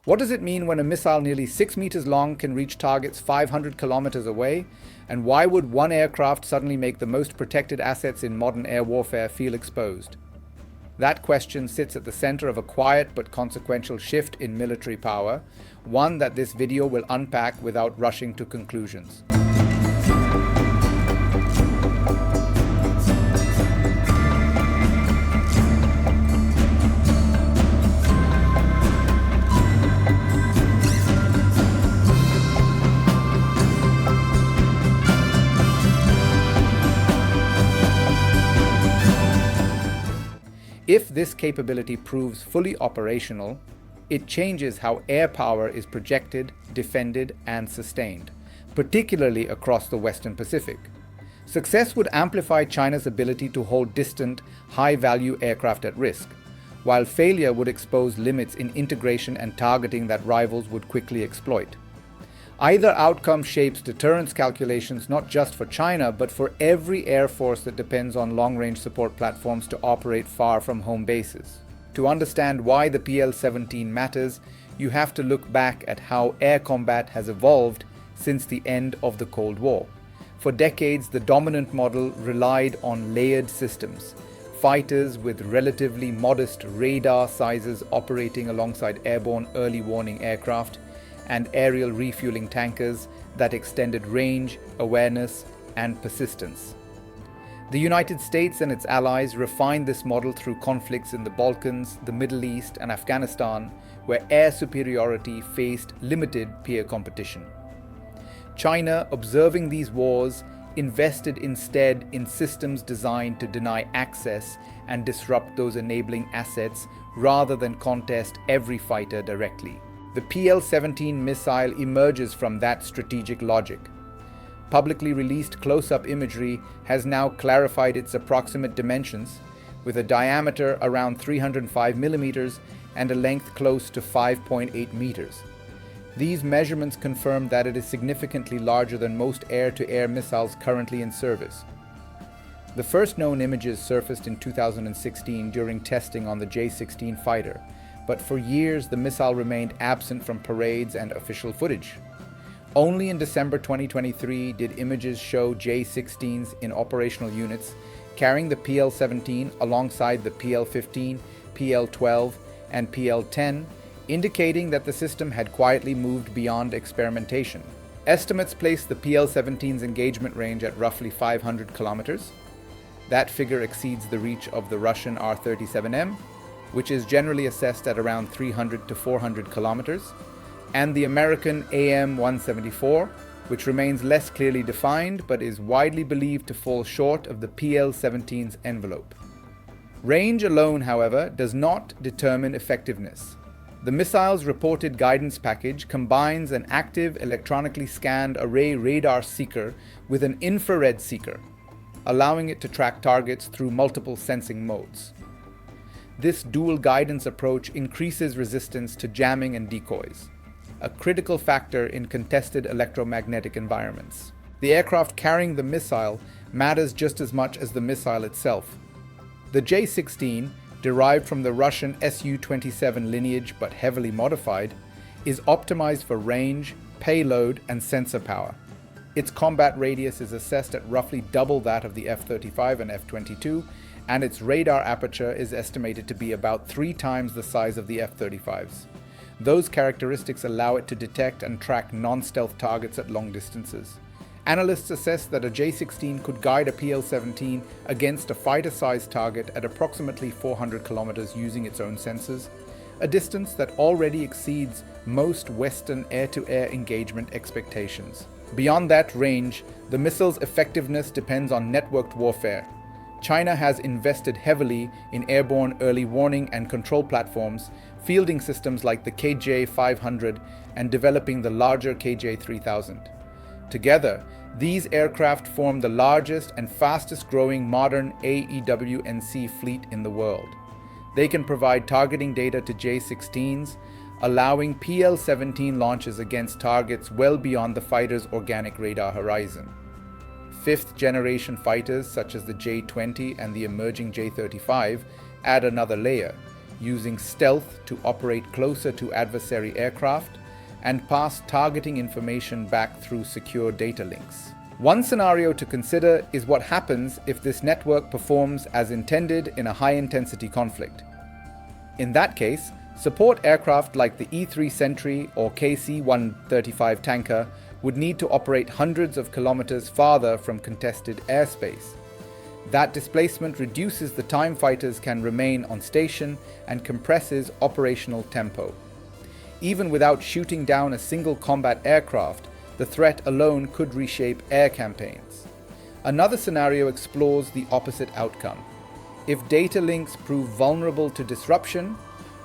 What does it mean when a missile nearly 6 meters long can reach targets 500 kilometers away? And why would one aircraft suddenly make the most protected assets in modern air warfare feel exposed? That question sits at the center of a quiet but consequential shift in military power, one that this video will unpack without rushing to conclusions. If this capability proves fully operational, it changes how air power is projected, defended, and sustained, particularly across the Western Pacific. Success would amplify China's ability to hold distant, high-value aircraft at risk, while failure would expose limits in integration and targeting that rivals would quickly exploit. Either outcome shapes deterrence calculations not just for China, but for every air force that depends on long-range support platforms to operate far from home bases. To understand why the PL-17 matters, you have to look back at how air combat has evolved since the end of the Cold War. For decades, the dominant model relied on layered systems, fighters with relatively modest radar sizes operating alongside airborne early warning aircraft, and aerial refueling tankers that extended range, awareness, and persistence. The United States and its allies refined this model through conflicts in the Balkans, the Middle East, and Afghanistan, where air superiority faced limited peer competition. China, observing these wars, invested instead in systems designed to deny access and disrupt those enabling assets rather than contest every fighter directly. The PL-17 missile emerges from that strategic logic. Publicly released close-up imagery has now clarified its approximate dimensions, with a diameter around 305 millimeters and a length close to 5.8 meters. These measurements confirm that it is significantly larger than most air-to-air missiles currently in service. The first known images surfaced in 2016 during testing on the J-16 fighter, but for years the missile remained absent from parades and official footage. Only in December 2023 did images show J-16s in operational units carrying the PL-17 alongside the PL-15, PL-12, and PL-10, indicating that the system had quietly moved beyond experimentation. Estimates place the PL-17's engagement range at roughly 500 kilometers. That figure exceeds the reach of the Russian R-37M, which is generally assessed at around 300 to 400 kilometers, and the American AIM-174, which remains less clearly defined but is widely believed to fall short of the PL-17's envelope. Range alone, however, does not determine effectiveness. The missile's reported guidance package combines an active electronically scanned array radar seeker with an infrared seeker, allowing it to track targets through multiple sensing modes. This dual guidance approach increases resistance to jamming and decoys, a critical factor in contested electromagnetic environments. The aircraft carrying the missile matters just as much as the missile itself. The J-16, derived from the Russian Su-27 lineage but heavily modified, is optimized for range, payload, and sensor power. Its combat radius is assessed at roughly double that of the F-35 and F-22, and its radar aperture is estimated to be about 3 times the size of the F-35's. Those characteristics allow it to detect and track non-stealth targets at long distances. Analysts assess that a J-16 could guide a PL-17 against a fighter-sized target at approximately 400 kilometers using its own sensors, a distance that already exceeds most Western air-to-air engagement expectations. Beyond that range, the missile's effectiveness depends on networked warfare. China has invested heavily in airborne early warning and control platforms, fielding systems like the KJ-500 and developing the larger KJ-3000. Together, these aircraft form the largest and fastest-growing modern AEW&C fleet in the world. They can provide targeting data to J-16s, allowing PL-17 launches against targets well beyond the fighter's organic radar horizon. Fifth-generation fighters such as the J-20 and the emerging J-35 add another layer, using stealth to operate closer to adversary aircraft, and pass targeting information back through secure data links. One scenario to consider is what happens if this network performs as intended in a high-intensity conflict. In that case, support aircraft like the E-3 Sentry or KC-135 tanker would need to operate hundreds of kilometers farther from contested airspace. That displacement reduces the time fighters can remain on station and compresses operational tempo. Even without shooting down a single combat aircraft, the threat alone could reshape air campaigns. Another scenario explores the opposite outcome. If data links prove vulnerable to disruption,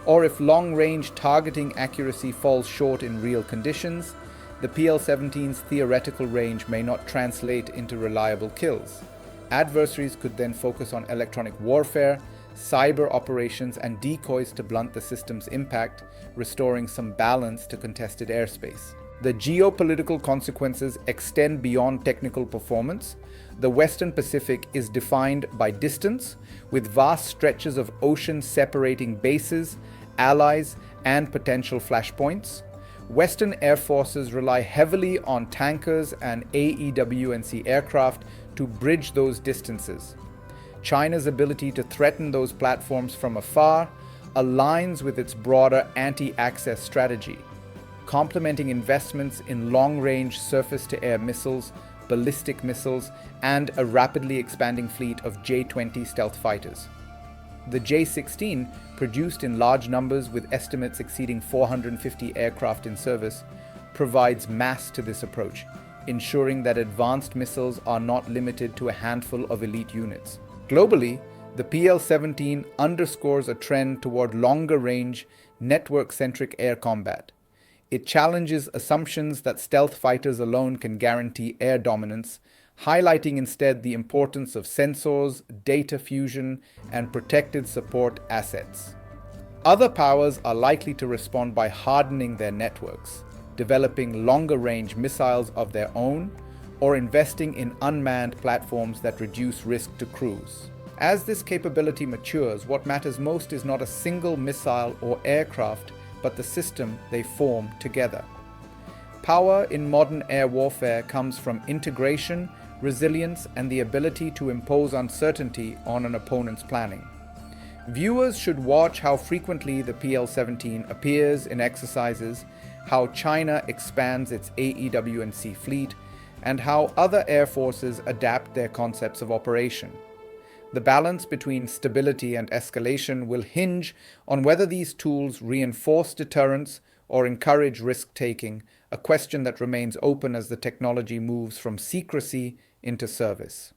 or if long-range targeting accuracy falls short in real conditions, the PL-17's theoretical range may not translate into reliable kills. Adversaries could then focus on electronic warfare, cyber operations, and decoys to blunt the system's impact, restoring some balance to contested airspace. The geopolitical consequences extend beyond technical performance. The Western Pacific is defined by distance, with vast stretches of ocean separating bases, allies, and potential flashpoints. Western air forces rely heavily on tankers and AEW&C aircraft to bridge those distances. China's ability to threaten those platforms from afar aligns with its broader anti-access strategy, complementing investments in long-range surface-to-air missiles, ballistic missiles, and a rapidly expanding fleet of J-20 stealth fighters. The J-16, produced in large numbers with estimates exceeding 450 aircraft in service, provides mass to this approach, ensuring that advanced missiles are not limited to a handful of elite units. Globally, the PL-17 underscores a trend toward longer-range, network-centric air combat. It challenges assumptions that stealth fighters alone can guarantee air dominance, highlighting instead the importance of sensors, data fusion, and protected support assets. Other powers are likely to respond by hardening their networks, developing longer-range missiles of their own, or investing in unmanned platforms that reduce risk to crews. As this capability matures, what matters most is not a single missile or aircraft, but the system they form together. Power in modern air warfare comes from integration, resilience, and the ability to impose uncertainty on an opponent's planning. Viewers should watch how frequently the PL-17 appears in exercises, how China expands its AEW&C fleet, and how other air forces adapt their concepts of operation. The balance between stability and escalation will hinge on whether these tools reinforce deterrence or encourage risk-taking, a question that remains open as the technology moves from secrecy into service.